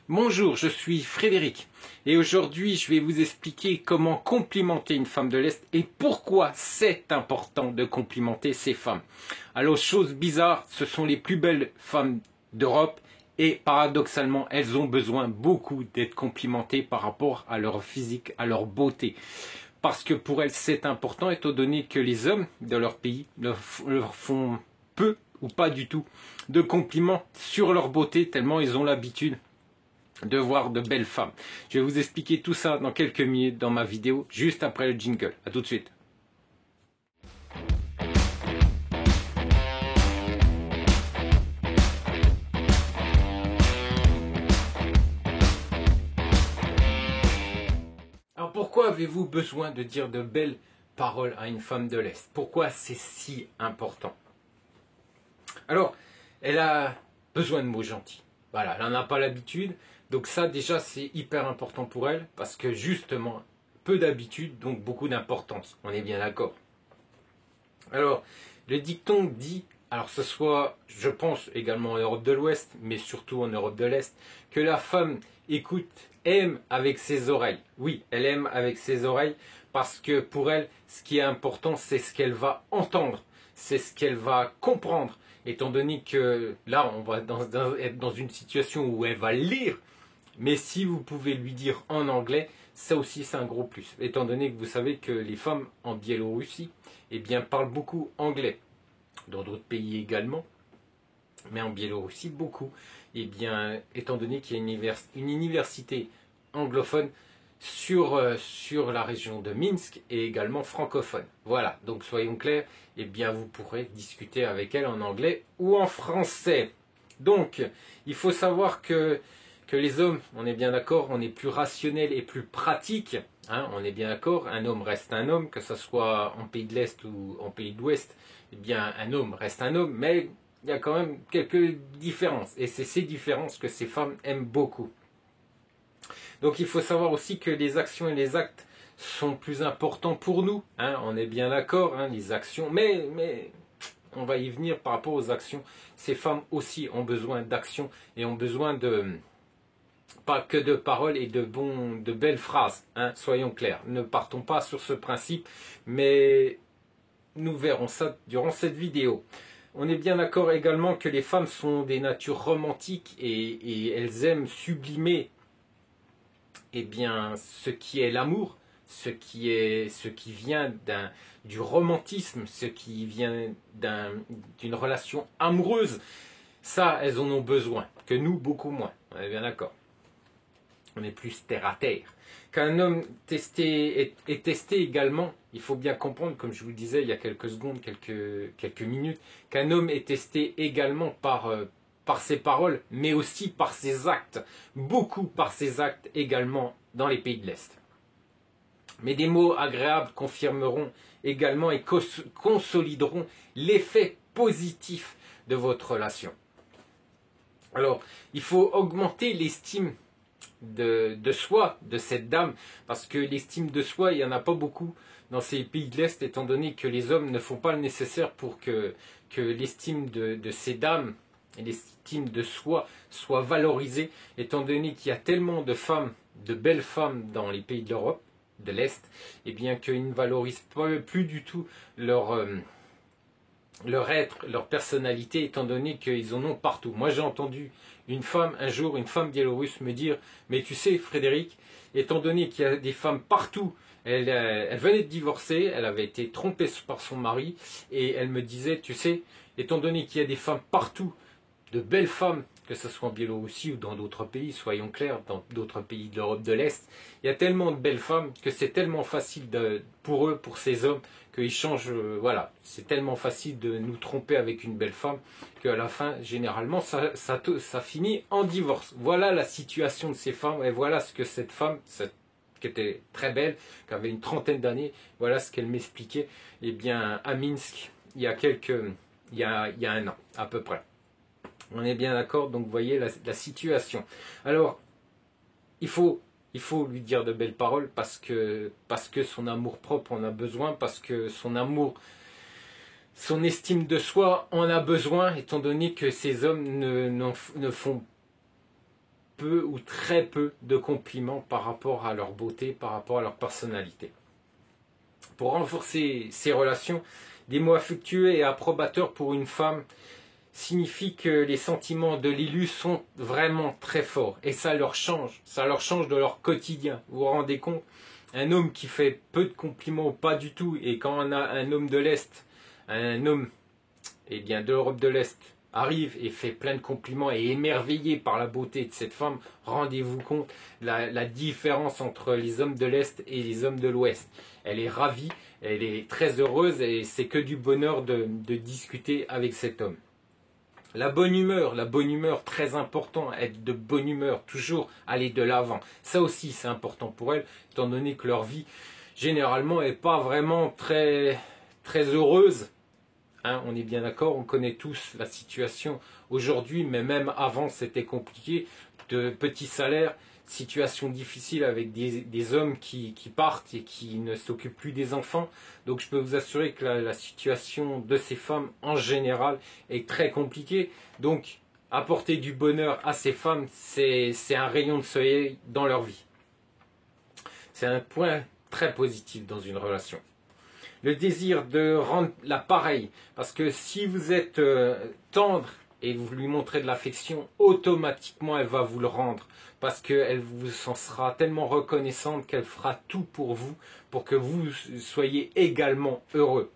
Bonjour, je suis Frédéric et aujourd'hui je vais vous expliquer comment complimenter une femme de l'Est et pourquoi c'est important de complimenter ces femmes. Alors, chose bizarre, ce sont les plus belles femmes d'Europe et paradoxalement elles ont besoin beaucoup d'être complimentées par rapport à leur physique, à leur beauté. Parce que pour elles c'est important étant donné que les hommes de leur pays leur font peu ou pas du tout de compliments sur leur beauté tellement ils ont l'habitude de voir de belles femmes. Je vais vous expliquer tout ça dans quelques minutes dans ma vidéo, juste après le jingle. A tout de suite. Alors pourquoi avez-vous besoin de dire de belles paroles à une femme de l'Est? Pourquoi c'est si important? Alors, elle a besoin de mots gentils. Voilà, elle n'en a pas l'habitude. Donc ça déjà c'est hyper important pour elle parce que justement, peu d'habitude, donc beaucoup d'importance. On est bien d'accord. Alors, le dicton dit, alors ce soit, je pense également en Europe de l'Ouest, mais surtout en Europe de l'Est, que la femme écoute, aime avec ses oreilles. Oui, elle aime avec ses oreilles parce que pour elle, ce qui est important, c'est ce qu'elle va entendre, c'est ce qu'elle va comprendre. Étant donné que là, on va être dans une situation où elle va lire, mais si vous pouvez lui dire en anglais, ça aussi c'est un gros plus. Étant donné que vous savez que les femmes en Biélorussie, eh bien, parlent beaucoup anglais. Dans d'autres pays également, mais en Biélorussie beaucoup. Eh bien, étant donné qu'il y a une université anglophone sur la région de Minsk et également francophone. Voilà, donc soyons clairs, eh bien vous pourrez discuter avec elle en anglais ou en français. Donc, il faut savoir que les hommes, on est bien d'accord, on est plus rationnel et plus pratique. Hein, on est bien d'accord, un homme reste un homme, que ce soit en pays de l'Est ou en pays de l'Ouest. Eh bien, un homme reste un homme, mais il y a quand même quelques différences. Et c'est ces différences que ces femmes aiment beaucoup. Donc il faut savoir aussi que les actions et les actes sont plus importants pour nous. Hein, on est bien d'accord, hein, les actions, mais on va y venir par rapport aux actions. Ces femmes aussi ont besoin d'actions et ont besoin de pas que de paroles et de belles phrases. Hein, soyons clairs. Ne partons pas sur ce principe, mais nous verrons ça durant cette vidéo. On est bien d'accord également que les femmes sont des natures romantiques et elles aiment sublimer eh bien, ce qui est l'amour, ce qui vient du romantisme, ce qui vient d'une relation amoureuse. Ça, elles en ont besoin, que nous, beaucoup moins. On est bien d'accord. On est plus terre à terre. Qu'un homme testé est testé également, il faut bien comprendre, comme je vous le disais il y a quelques secondes, quelques minutes, qu'un homme est testé également par ses paroles, mais aussi par ses actes. Beaucoup par ses actes également dans les pays de l'Est. Mais des mots agréables confirmeront également et consolideront l'effet positif de votre relation. Alors, il faut augmenter l'estime de soi de cette dame, parce que l'estime de soi, il n'y en a pas beaucoup dans ces pays de l'Est, étant donné que les hommes ne font pas le nécessaire pour que l'estime de ces dames et l'estime de soi soit valorisée, étant donné qu'il y a tellement de femmes, de belles femmes dans les pays de l'Europe, de l'Est, et bien qu'ils ne valorisent plus du tout leur être, leur personnalité, étant donné qu'ils en ont partout. Moi j'ai entendu une femme, un jour, une femme biélorusse me dire, mais tu sais Frédéric, étant donné qu'il y a des femmes partout, elle venait de divorcer, elle avait été trompée par son mari, et elle me disait, tu sais, étant donné qu'il y a des femmes partout, de belles femmes, que ce soit en Biélorussie ou dans d'autres pays, soyons clairs, dans d'autres pays de l'Europe de l'Est, il y a tellement de belles femmes que c'est tellement facile pour eux, pour ces hommes, qu'ils changent, voilà, c'est tellement facile de nous tromper avec une belle femme qu'à la fin, généralement, ça finit en divorce. Voilà la situation de ces femmes et voilà ce que cette femme, qui était très belle, qui avait une trentaine d'années, voilà ce qu'elle m'expliquait, eh bien, à Minsk, il y a un an, à peu près. On est bien d'accord, donc vous voyez la situation. Alors, il faut lui dire de belles paroles parce que son amour propre en a besoin, parce que son estime de soi en a besoin, étant donné que ces hommes ne font peu ou très peu de compliments par rapport à leur beauté, par rapport à leur personnalité. Pour renforcer ces relations, des mots affectueux et approbateurs pour une femme signifie que les sentiments de l'élu sont vraiment très forts et ça leur change de leur quotidien. Vous vous rendez compte? Un homme qui fait peu de compliments ou pas du tout, et quand on a un homme de l'Est, un homme de l'Europe de l'Est arrive et fait plein de compliments et est émerveillé par la beauté de cette femme, rendez-vous compte la différence entre les hommes de l'Est et les hommes de l'Ouest. Elle est ravie, elle est très heureuse et c'est que du bonheur de discuter avec cet homme. La bonne humeur, très important, être de bonne humeur, toujours aller de l'avant. Ça aussi, c'est important pour elles, étant donné que leur vie, généralement, n'est pas vraiment très, très heureuse. Hein, on est bien d'accord, on connaît tous la situation aujourd'hui, mais même avant, c'était compliqué. De petits salaires, situation difficile avec des hommes qui partent et qui ne s'occupent plus des enfants. Donc je peux vous assurer que la situation de ces femmes en général est très compliquée. Donc apporter du bonheur à ces femmes, c'est un rayon de soleil dans leur vie. C'est un point très positif dans une relation. Le désir de rendre l'appareil, parce que si vous êtes tendre et vous lui montrez de l'affection, automatiquement elle va vous le rendre, parce qu'elle vous en sera tellement reconnaissante qu'elle fera tout pour vous, pour que vous soyez également heureux.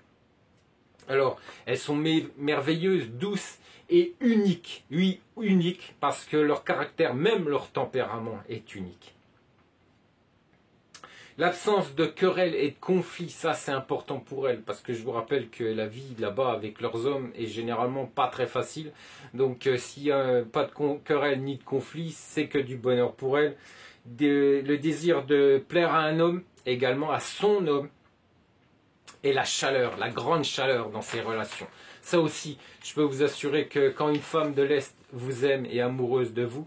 Alors, elles sont merveilleuses, douces et uniques. Oui, uniques, parce que leur caractère, même leur tempérament est unique. L'absence de querelles et de conflits, ça c'est important pour elles, parce que je vous rappelle que la vie là-bas avec leurs hommes est généralement pas très facile. Donc s'il n'y a pas de querelles ni de conflits, c'est que du bonheur pour elles. Le désir de plaire à un homme, également à son homme, et la chaleur, la grande chaleur dans ces relations. Ça aussi, je peux vous assurer que quand une femme de l'Est vous aime et est amoureuse de vous,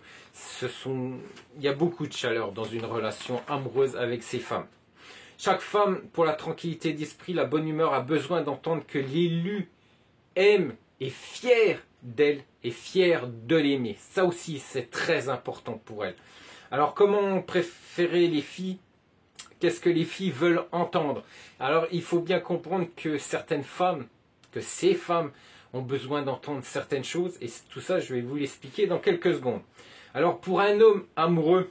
il y a beaucoup de chaleur dans une relation amoureuse avec ces femmes. Chaque femme, pour la tranquillité d'esprit, la bonne humeur, a besoin d'entendre que l'élu aime, est fier d'elle, est fier de l'aimer. Ça aussi, c'est très important pour elle. Alors, comment préférer les filles? Qu'est-ce que les filles veulent entendre? Alors, il faut bien comprendre que certaines femmes, que ces femmes ont besoin d'entendre certaines choses, et tout ça, je vais vous l'expliquer dans quelques secondes. Alors, pour un homme amoureux,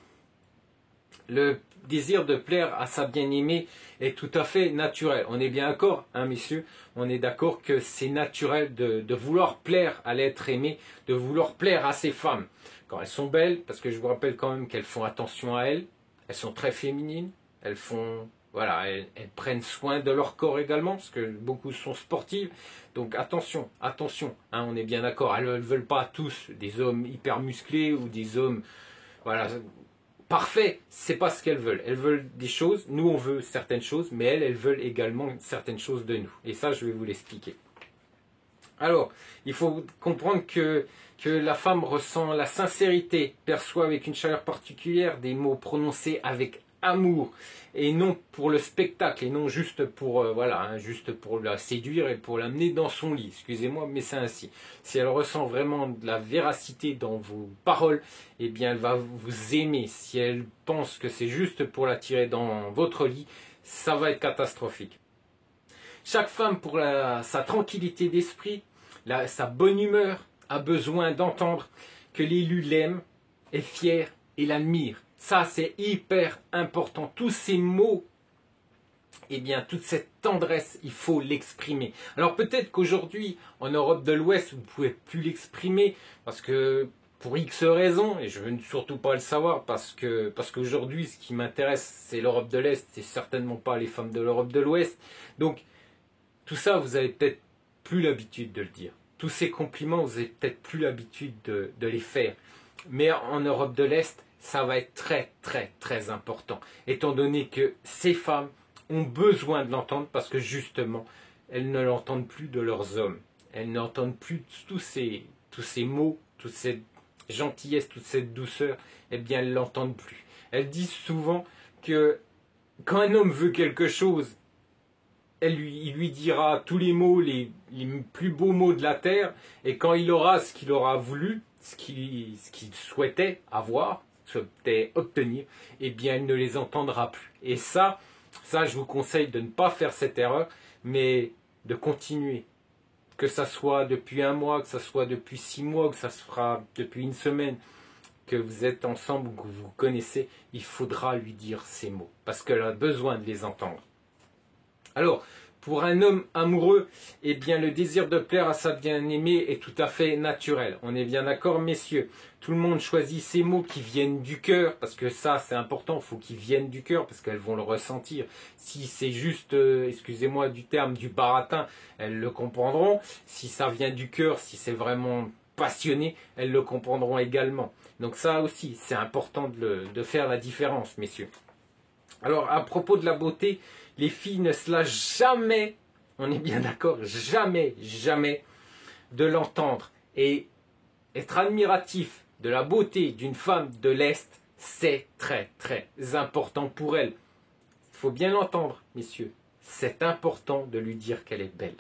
le désir de plaire à sa bien-aimée est tout à fait naturel. On est bien d'accord, hein, messieurs? On est d'accord que c'est naturel de vouloir plaire à l'être aimé, de vouloir plaire à ces femmes. Quand elles sont belles, parce que je vous rappelle quand même qu'elles font attention à elles sont très féminines, elles prennent soin de leur corps également, parce que beaucoup sont sportives. Donc attention, attention, hein, on est bien d'accord. Elles ne veulent pas tous des hommes hyper musclés ou des hommes parfaits. C'est pas ce qu'elles veulent. Elles veulent des choses. Nous, on veut certaines choses, mais elles veulent également certaines choses de nous. Et ça, je vais vous l'expliquer. Alors, il faut comprendre que la femme ressent la sincérité, perçoit avec une chaleur particulière des mots prononcés avec amour et non pour le spectacle et non juste pour juste pour la séduire et pour l'amener dans son lit. Excusez-moi, mais c'est ainsi. Si elle ressent vraiment de la véracité dans vos paroles, eh bien elle va vous aimer. Si elle pense que c'est juste pour l'attirer dans votre lit, ça va être catastrophique. Chaque femme, pour sa tranquillité d'esprit, sa bonne humeur, a besoin d'entendre que l'élu l'aime, est fier et l'admire. Ça, c'est hyper important. Tous ces mots, eh bien, toute cette tendresse, il faut l'exprimer. Alors peut-être qu'aujourd'hui, en Europe de l'Ouest, vous ne pouvez plus l'exprimer parce que pour X raisons, et je ne veux surtout pas le savoir parce qu'aujourd'hui, ce qui m'intéresse, c'est l'Europe de l'Est, c'est certainement pas les femmes de l'Europe de l'Ouest. Donc, tout ça, vous avez peut-être plus l'habitude de le dire. Tous ces compliments, vous avez peut-être plus l'habitude de les faire. Mais en Europe de l'Est, ça va être très très très important, étant donné que ces femmes ont besoin de l'entendre parce que justement, elles ne l'entendent plus de leurs hommes. Elles n'entendent plus tous ces mots, toute cette gentillesse, toute cette douceur, eh bien elles ne l'entendent plus. Elles disent souvent que quand un homme veut quelque chose, il lui dira tous les mots, les plus beaux mots de la terre, et quand il aura ce qu'il aura voulu, ce qu'il souhaitait avoir, souhaitait obtenir, eh bien elle ne les entendra plus. Et ça, je vous conseille de ne pas faire cette erreur, mais de continuer. Que ça soit depuis un mois, que ça soit depuis 6 mois, que ça se fera depuis une semaine, que vous êtes ensemble ou que vous connaissez, il faudra lui dire ces mots, parce qu'elle a besoin de les entendre. Alors, pour un homme amoureux, eh bien, le désir de plaire à sa bien-aimée est tout à fait naturel. On est bien d'accord, messieurs. Tout le monde choisit ces mots qui viennent du cœur, parce que ça, c'est important, il faut qu'ils viennent du cœur, parce qu'elles vont le ressentir. Si c'est juste, excusez-moi du terme, du baratin, elles le comprendront. Si ça vient du cœur, si c'est vraiment passionné, elles le comprendront également. Donc ça aussi, c'est important de faire la différence, messieurs. Alors, à propos de la beauté, les filles ne se lâchent jamais, on est bien d'accord, jamais, jamais, de l'entendre. Et être admiratif de la beauté d'une femme de l'Est, c'est très, très important pour elle. Il faut bien l'entendre, messieurs. C'est important de lui dire qu'elle est belle.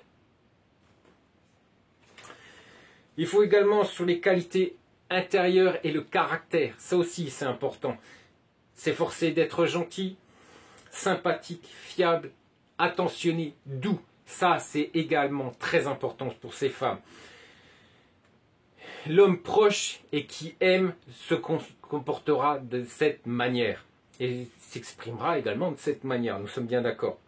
Il faut également sur les qualités intérieures et le caractère. Ça aussi, c'est important. S'efforcer d'être gentil, sympathique, fiable, attentionné, doux. Ça, c'est également très important pour ces femmes. L'homme proche et qui aime se comportera de cette manière et s'exprimera également de cette manière. Nous sommes bien d'accord.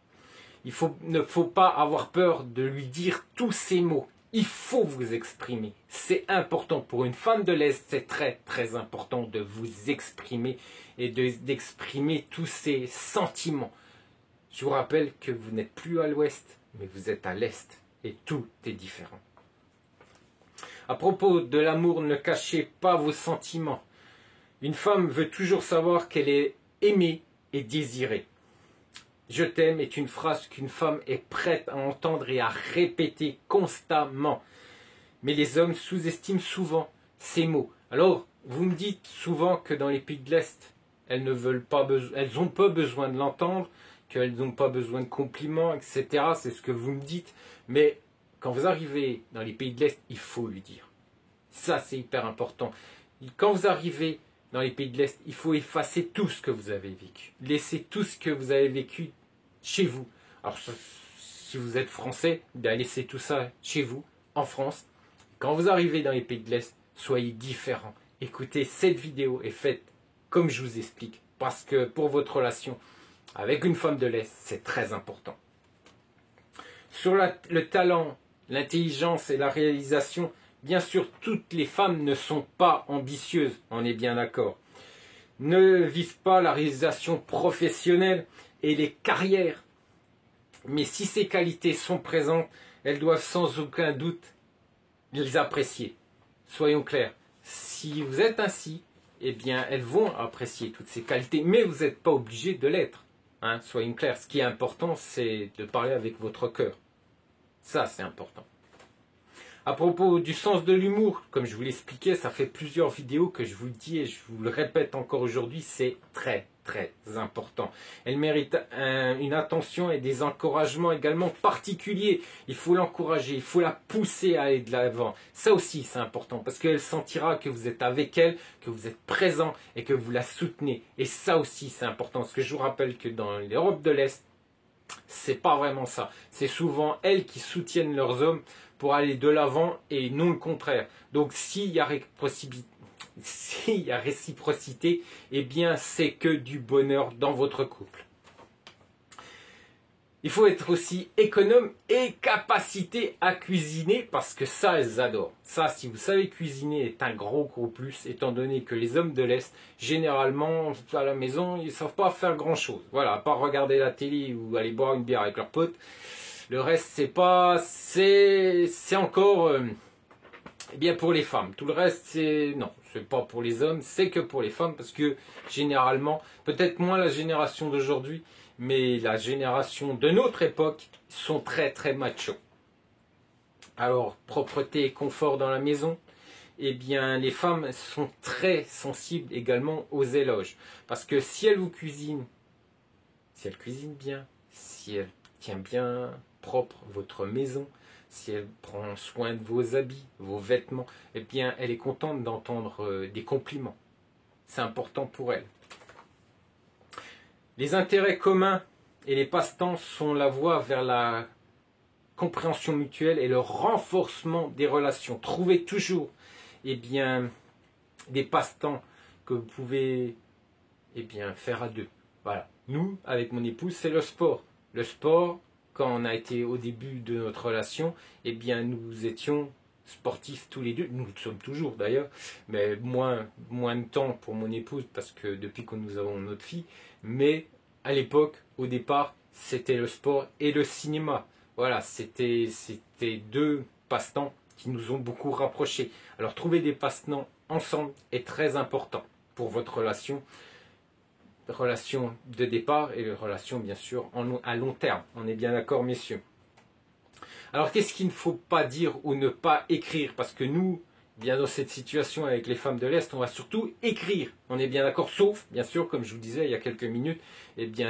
Ne faut pas avoir peur de lui dire tous ces mots. Il faut vous exprimer. C'est important pour une femme de l'Est. C'est très très important de vous exprimer et d'exprimer tous ces sentiments. Je vous rappelle que vous n'êtes plus à l'ouest, mais vous êtes à l'est. Et tout est différent. À propos de l'amour, ne cachez pas vos sentiments. Une femme veut toujours savoir qu'elle est aimée et désirée. Je t'aime est une phrase qu'une femme est prête à entendre et à répéter constamment. Mais les hommes sous-estiment souvent ces mots. Alors, vous me dites souvent que dans les pays de l'Est, elles n'ont pas besoin de l'entendre, qu'elles n'ont pas besoin de compliments, etc. C'est ce que vous me dites. Mais quand vous arrivez dans les pays de l'Est, il faut lui dire. Ça, c'est hyper important. Quand vous arrivez dans les pays de l'Est, il faut effacer tout ce que vous avez vécu. Laissez tout ce que vous avez vécu chez vous. Alors, si vous êtes français, laissez tout ça chez vous, en France. Quand vous arrivez dans les pays de l'Est, soyez différents. Écoutez cette vidéo et faites comme je vous explique. Parce que pour votre relation avec une femme de l'Est, c'est très important. Sur le talent, l'intelligence et la réalisation, bien sûr, toutes les femmes ne sont pas ambitieuses, on est bien d'accord. Ne visent pas la réalisation professionnelle et les carrières. Mais si ces qualités sont présentes, elles doivent sans aucun doute les apprécier. Soyons clairs, si vous êtes ainsi, eh bien, elles vont apprécier toutes ces qualités, mais vous n'êtes pas obligé de l'être. Hein, soyons clairs, ce qui est important, c'est de parler avec votre cœur. Ça, c'est important. À propos du sens de l'humour, comme je vous l'expliquais, ça fait plusieurs vidéos que je vous le dis et je vous le répète encore aujourd'hui, c'est très très important. Elle mérite une attention et des encouragements également particuliers. Il faut l'encourager, il faut la pousser à aller de l'avant. Ça aussi c'est important parce qu'elle sentira que vous êtes avec elle, que vous êtes présent et que vous la soutenez. Et ça aussi c'est important parce que je vous rappelle que dans l'Europe de l'Est, c'est pas vraiment ça. C'est souvent elles qui soutiennent leurs hommes pour aller de l'avant et non le contraire. Donc s'il y a réciprocité, eh bien c'est que du bonheur dans votre couple. Il faut être aussi économe et capacité à cuisiner parce que ça, elles adorent. Ça, si vous savez cuisiner, est un gros plus, étant donné que les hommes de l'Est, généralement, à la maison, ils ne savent pas faire grand-chose. Voilà, à part regarder la télé ou aller boire une bière avec leurs potes. Le reste, c'est encore eh bien pour les femmes. Tout le reste, c'est pas pour les hommes, c'est que pour les femmes parce que généralement, peut-être moins la génération d'aujourd'hui, mais la génération de notre époque sont très très machos. Alors, propreté et confort dans la maison, eh bien les femmes sont très sensibles également aux éloges. Parce que si elles vous cuisinent, si elles cuisinent bien, si elles tiennent bien propre votre maison, si elle prend soin de vos habits, vos vêtements, eh bien elle est contente d'entendre des compliments. c'est important pour elle. Les intérêts communs et les passe-temps sont la voie vers la compréhension mutuelle et le renforcement des relations. Trouvez toujours des passe-temps que vous pouvez faire à deux. Voilà. Nous, avec mon épouse, c'est le sport. Le sport, quand on a été au début de notre relation, nous étions sportifs tous les deux. Nous le sommes toujours d'ailleurs, mais moins de temps pour mon épouse parce que depuis que nous avons notre fille. Mais à l'époque, au départ, c'était le sport et le cinéma. Voilà, c'était deux passe-temps qui nous ont beaucoup rapprochés. Alors trouver des passe-temps ensemble est très important pour votre relation de départ et relation bien sûr à long terme. On est bien d'accord, messieurs. Alors qu'est-ce qu'il ne faut pas dire ou ne pas écrire? Parce que nous, bien dans cette situation avec les femmes de l'Est, on va surtout écrire. On est bien d'accord, sauf, bien sûr, comme je vous disais il y a quelques minutes,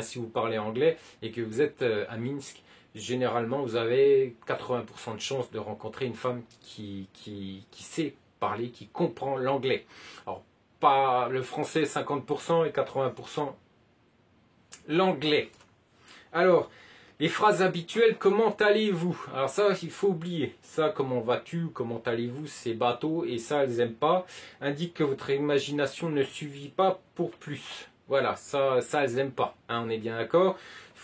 si vous parlez anglais et que vous êtes à Minsk, généralement vous avez 80% de chances de rencontrer une femme qui sait parler, qui comprend l'anglais. Alors, pas le français 50% et 80% l'anglais. Alors, les phrases habituelles, comment allez-vous? Alors ça, il faut oublier. Ça, comment vas-tu, comment allez-vous, c'est bateau et ça, elles n'aiment pas. Indique que votre imagination ne suffit pas pour plus. Voilà, ça elles n'aiment pas. Hein, on est bien d'accord.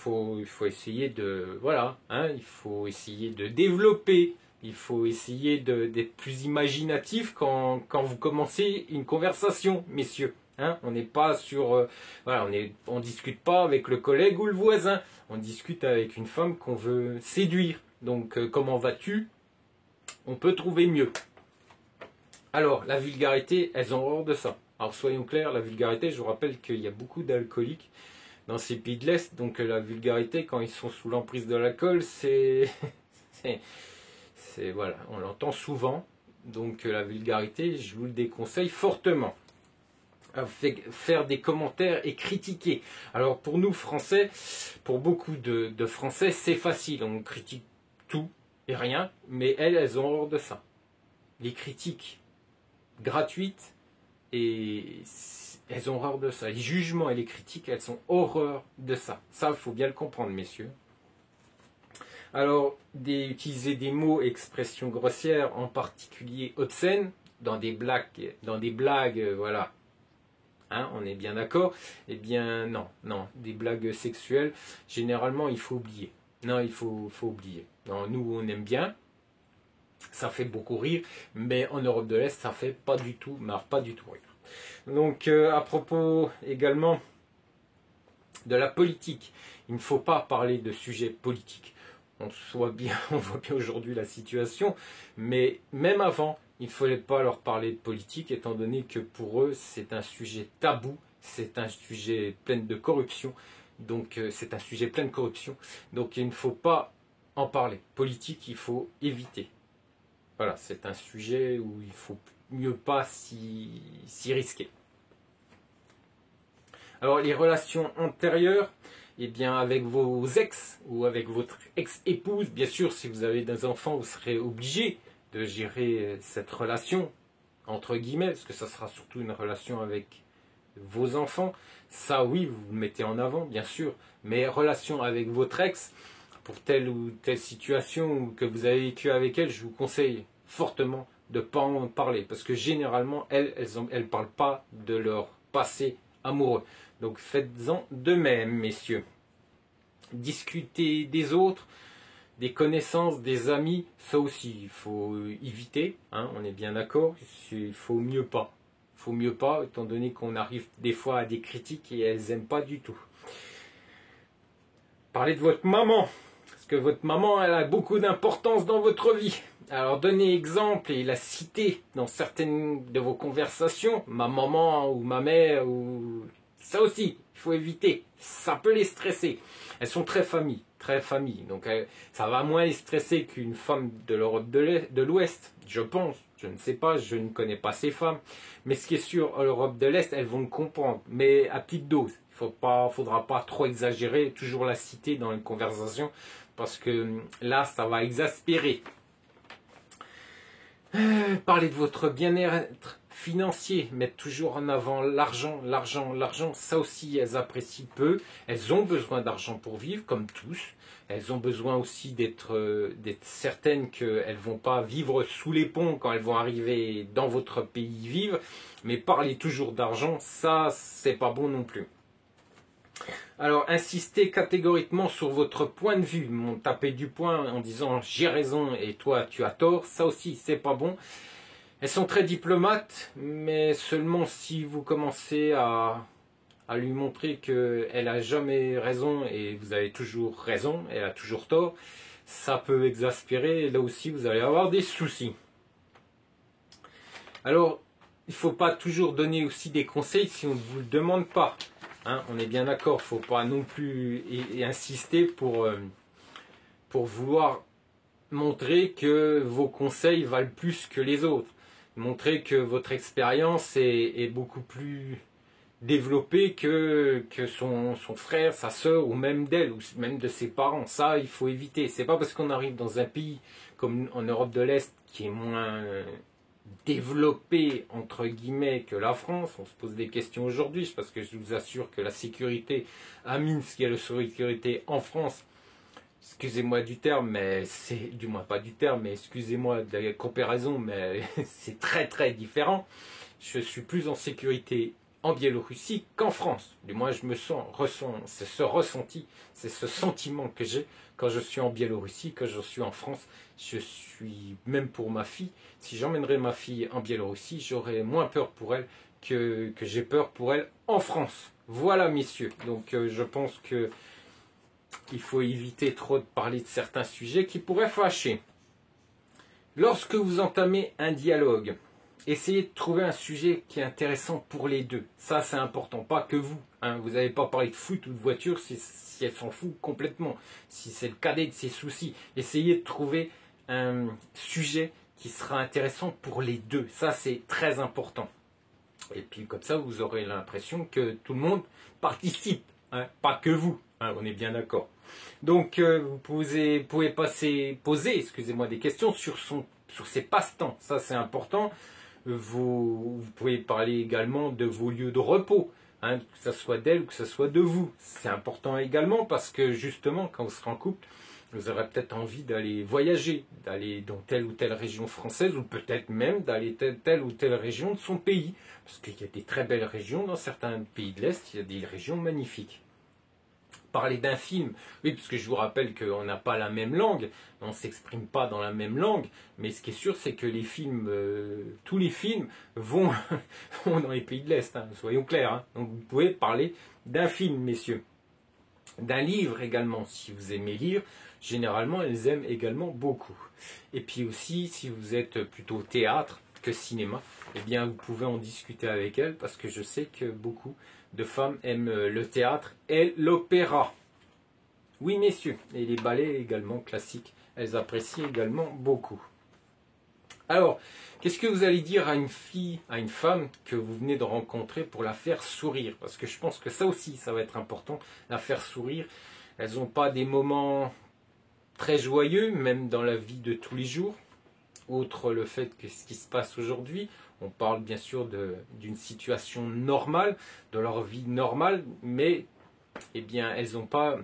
Il faut essayer de... Voilà, hein, il faut essayer de développer. Il faut essayer d'être plus imaginatif quand vous commencez une conversation, messieurs. Hein, on n'est pas sur... on discute pas avec le collègue ou le voisin. On discute avec une femme qu'on veut séduire. Donc, comment vas-tu? On peut trouver mieux. Alors, la vulgarité, elles ont horreur de ça. Alors, soyons clairs, la vulgarité, je vous rappelle qu'il y a beaucoup d'alcooliques dans ces pays de l'Est. Donc, la vulgarité, quand ils sont sous l'emprise de l'alcool, voilà, on l'entend souvent. Donc, la vulgarité, je vous le déconseille fortement. Faire des commentaires et critiquer. Alors pour nous Français, pour beaucoup de Français, c'est facile. On critique tout et rien, mais elles ont horreur de ça. Les critiques gratuites, et elles ont horreur de ça. Les jugements et les critiques, elles ont horreur de ça. Ça, il faut bien le comprendre, messieurs. Alors, utiliser des mots et expressions grossières, en particulier obscènes, dans des blagues, voilà. Hein, on est bien d'accord? Non, des blagues sexuelles, généralement, il faut oublier. Non, il faut oublier. Non, nous, on aime bien, ça fait beaucoup rire, mais en Europe de l'Est, ça fait pas du tout rire. Donc, à propos également de la politique, il ne faut pas parler de sujets politiques. On voit bien aujourd'hui la situation, mais même avant, il ne fallait pas leur parler de politique, étant donné que pour eux, c'est un sujet tabou, c'est un sujet plein de corruption, donc donc il ne faut pas en parler. Politique, il faut éviter. Voilà, c'est un sujet où il faut mieux pas s'y risquer. Alors, les relations antérieures, avec vos ex ou avec votre ex-épouse, bien sûr, si vous avez des enfants, vous serez obligé de gérer cette relation, entre guillemets, parce que ça sera surtout une relation avec vos enfants. Ça, oui, vous le mettez en avant, bien sûr, mais relation avec votre ex, pour telle ou telle situation que vous avez vécu avec elle, je vous conseille fortement de ne pas en parler, parce que généralement, elles parlent pas de leur passé amoureux. Donc faites-en de même, messieurs. Discuter des autres, des connaissances, des amis, ça aussi, il faut éviter, hein, on est bien d'accord, il faut mieux pas. Il faut mieux pas, étant donné qu'on arrive des fois à des critiques et elles n'aiment pas du tout. Parlez de votre maman, parce que votre maman, elle a beaucoup d'importance dans votre vie. Alors donnez exemple et la citer dans certaines de vos conversations, ma maman ou ma mère ou... Ça aussi, il faut éviter. Ça peut les stresser. Elles sont très familles. Donc ça va moins les stresser qu'une femme de l'Europe de l'Ouest, je pense. Je ne sais pas, je ne connais pas ces femmes. Mais ce qui est sûr, en Europe de l'Est, elles vont le comprendre. Mais à petite dose. Il ne faudra pas trop exagérer, toujours la citer dans une conversation. Parce que là, ça va exaspérer. Parlez de votre bien-être financier, mettre toujours en avant l'argent, l'argent, l'argent, ça aussi elles apprécient peu. Elles ont besoin d'argent pour vivre, comme tous. Elles ont besoin aussi d'être certaines qu'elles ne vont pas vivre sous les ponts quand elles vont arriver dans votre pays vivre. Mais parler toujours d'argent, ça, c'est pas bon non plus. Alors, insistez catégoriquement sur votre point de vue. Taper du poing en disant j'ai raison et toi tu as tort, ça aussi c'est pas bon. Elles sont très diplomates, mais seulement si vous commencez à lui montrer qu'elle a jamais raison et vous avez toujours raison, elle a toujours tort, ça peut exaspérer et là aussi vous allez avoir des soucis. Alors, il ne faut pas toujours donner aussi des conseils si on ne vous le demande pas. Hein, on est bien d'accord, il ne faut pas non plus insister pour vouloir montrer que vos conseils valent plus que les autres. Montrer que votre expérience est beaucoup plus développée que son frère, sa soeur, ou même d'elle, ou même de ses parents. Ça, il faut éviter. C'est pas parce qu'on arrive dans un pays comme en Europe de l'Est, qui est moins développé entre guillemets que la France. On se pose des questions aujourd'hui, parce que je vous assure que la sécurité à Minsk et la sécurité en France, excusez-moi du terme, mais c'est du moins pas du terme, mais excusez-moi de la comparaison, mais c'est très très différent. Je suis plus en sécurité en Biélorussie qu'en France. Du moins, je me ressens, c'est ce ressenti, c'est ce sentiment que j'ai quand je suis en Biélorussie, que je suis en France. Je suis, même pour ma fille, si j'emmènerais ma fille en Biélorussie, j'aurais moins peur pour elle que j'ai peur pour elle en France. Voilà, messieurs. Donc, je pense que il faut éviter trop de parler de certains sujets qui pourraient fâcher. Lorsque vous entamez un dialogue, essayez de trouver un sujet qui est intéressant pour les deux. Ça, c'est important, pas que vous. Hein. Vous n'avez pas parlé de foot ou de voiture si elle s'en fout complètement. Si c'est le cadet de ses soucis, essayez de trouver un sujet qui sera intéressant pour les deux. Ça, c'est très important. Et puis, comme ça, vous aurez l'impression que tout le monde participe, hein, pas que vous. Hein, on est bien d'accord. Donc, vous pouvez poser des questions sur ses passe-temps. Ça, c'est important. Vous pouvez parler également de vos lieux de repos, hein, que ce soit d'elle ou que ce soit de vous. C'est important également parce que justement, quand vous serez en couple, vous aurez peut-être envie d'aller voyager, d'aller dans telle ou telle région française ou peut-être même d'aller telle ou telle région de son pays. Parce qu'il y a des très belles régions dans certains pays de l'Est, il y a des régions magnifiques. Parler d'un film, oui, parce que je vous rappelle qu'on n'a pas la même langue, on ne s'exprime pas dans la même langue, mais ce qui est sûr, c'est que les films, tous les films vont dans les pays de l'Est, hein, soyons clairs. Hein. Donc vous pouvez parler d'un film, messieurs. D'un livre également, si vous aimez lire, généralement elles aiment également beaucoup. Et puis aussi, si vous êtes plutôt théâtre que cinéma, eh bien vous pouvez en discuter avec elles, parce que je sais que beaucoup de femmes aiment le théâtre et l'opéra. Oui, messieurs, et les ballets également classiques, elles apprécient également beaucoup. Alors, qu'est-ce que vous allez dire à une fille, à une femme que vous venez de rencontrer pour la faire sourire? Parce que je pense que ça aussi, ça va être important, la faire sourire. Elles n'ont pas des moments très joyeux, même dans la vie de tous les jours. Outre le fait que ce qui se passe aujourd'hui, on parle bien sûr d'une situation normale, de leur vie normale, mais eh bien, elles n'ont pas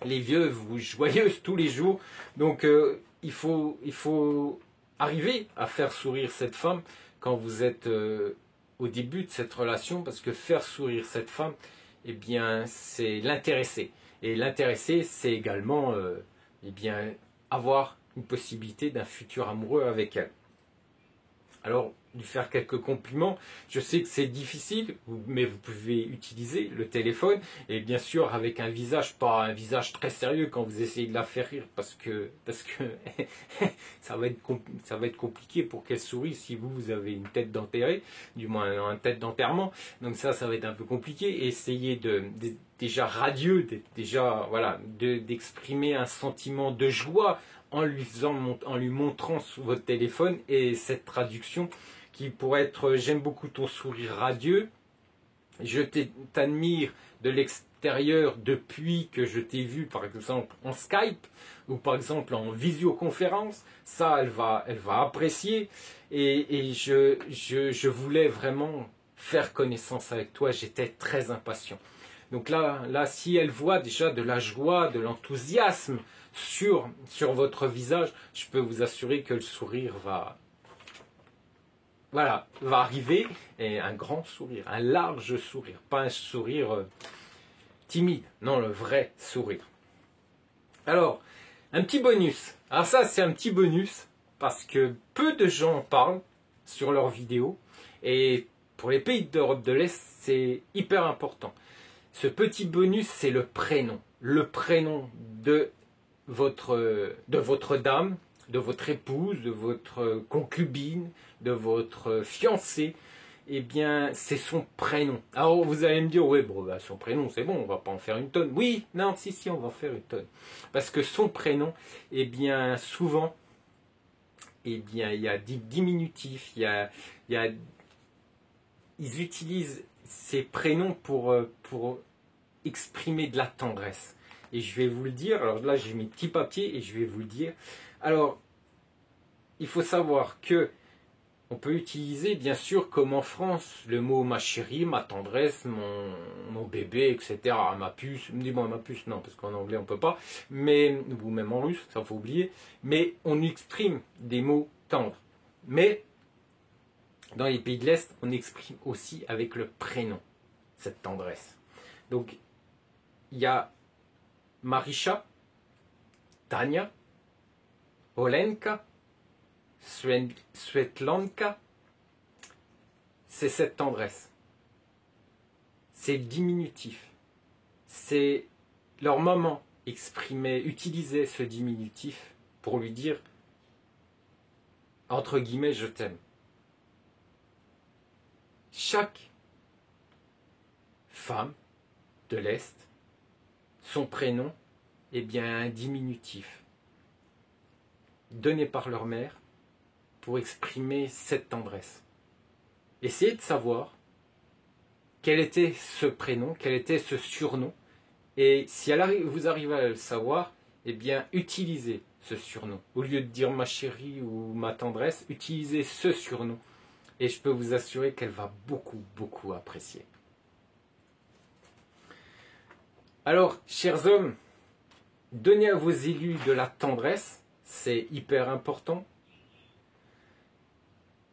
les vieux joyeuses tous les jours. Donc il faut arriver à faire sourire cette femme quand vous êtes au début de cette relation, parce que faire sourire cette femme, eh bien, c'est l'intéresser. Et l'intéresser, c'est également eh bien, avoir une possibilité d'un futur amoureux avec elle. Alors, lui faire quelques compliments, je sais que c'est difficile, mais vous pouvez utiliser le téléphone, et bien sûr avec un visage, pas un visage très sérieux quand vous essayez de la faire rire, parce que ça va être compliqué pour qu'elle sourie si vous avez une tête d'enterré, du moins une tête d'enterrement, donc ça va être un peu compliqué. Et essayez déjà radieux, voilà, d'exprimer un sentiment de joie en lui montrant sur votre téléphone, et cette traduction qui pourrait être j'aime beaucoup ton sourire radieux, je t'admire de l'extérieur depuis que je t'ai vu par exemple en Skype ou par exemple en visioconférence, ça elle va apprécier et je voulais vraiment faire connaissance avec toi, j'étais très impatient. Donc là, si elle voit déjà de la joie, de l'enthousiasme sur votre visage, je peux vous assurer que le sourire va arriver, et un grand sourire, un large sourire, pas un sourire timide, non, le vrai sourire. Alors, un petit bonus. Alors ça, c'est un petit bonus, parce que peu de gens en parlent sur leurs vidéos, et pour les pays d'Europe de l'Est, c'est hyper important. Ce petit bonus, c'est le prénom de votre dame, de votre épouse, de votre concubine, de votre fiancée. Eh bien, c'est son prénom. Alors, vous allez me dire, oui, bon, bah, son prénom, c'est bon, on va pas en faire une tonne. Oui, non, si, on va en faire une tonne. Parce que son prénom, eh bien, souvent, eh bien, il y a des diminutifs, ils utilisent ces prénoms pour exprimer de la tendresse. Et je vais vous le dire, alors là j'ai mes petits papiers et je vais vous le dire. Alors, il faut savoir que on peut utiliser bien sûr comme en France le mot ma chérie, ma tendresse, mon bébé, etc. Ma puce, dis-moi ma puce, non parce qu'en anglais on peut pas, mais, ou même en russe, ça faut oublier, mais on exprime des mots tendres. Mais dans les pays de l'Est, on exprime aussi avec le prénom cette tendresse. Donc, il y a Marisha, Tania, Olenka, Svetlanka. C'est cette tendresse. C'est diminutif. C'est leur maman utilisait ce diminutif pour lui dire, entre guillemets, je t'aime. Chaque femme de l'Est, son prénom est bien un diminutif donné par leur mère pour exprimer cette tendresse. Essayez de savoir quel était ce prénom, quel était ce surnom, et si vous arrivez à le savoir, eh bien utilisez ce surnom. Au lieu de dire ma chérie ou ma tendresse, utilisez ce surnom. Et je peux vous assurer qu'elle va beaucoup, beaucoup apprécier. Alors, chers hommes, donnez à vos élus de la tendresse, c'est hyper important.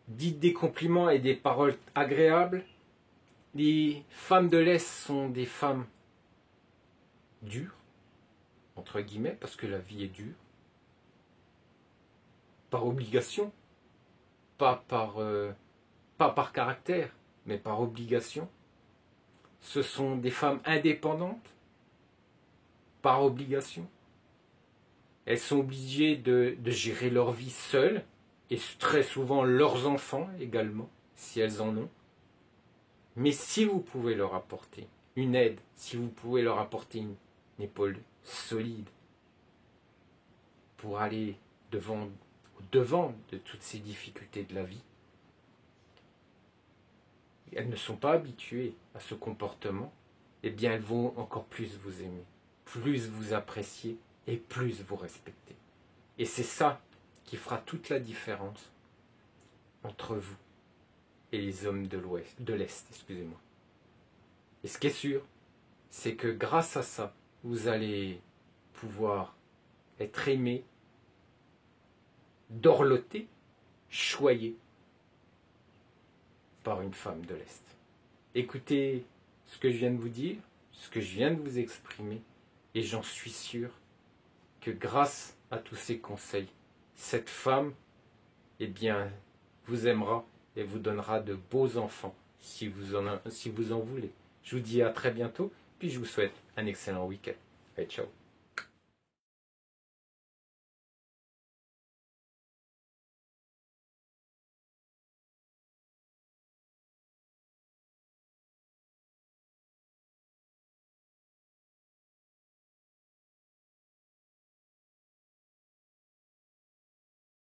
Dites des compliments et des paroles agréables. Les femmes de l'Est sont des femmes dures, entre guillemets, parce que la vie est dure. Par obligation, pas par caractère, mais par obligation. Ce sont des femmes indépendantes, par obligation. Elles sont obligées de gérer leur vie seules, et très souvent leurs enfants également, si elles en ont. Mais si vous pouvez leur apporter une aide, si vous pouvez leur apporter une épaule solide pour aller au devant de toutes ces difficultés de la vie, elles ne sont pas habituées à ce comportement, eh bien elles vont encore plus vous aimer, plus vous apprécier et plus vous respecter. Et c'est ça qui fera toute la différence entre vous et les hommes de l'Est, excusez-moi. Et ce qui est sûr, c'est que grâce à ça, vous allez pouvoir être aimé, dorloté, choyé par une femme de l'Est. Écoutez ce que je viens de vous dire, ce que je viens de vous exprimer, et j'en suis sûr que grâce à tous ces conseils, cette femme, eh bien, vous aimera et vous donnera de beaux enfants si vous en voulez. Je vous dis à très bientôt, puis je vous souhaite un excellent week-end. Allez, ciao.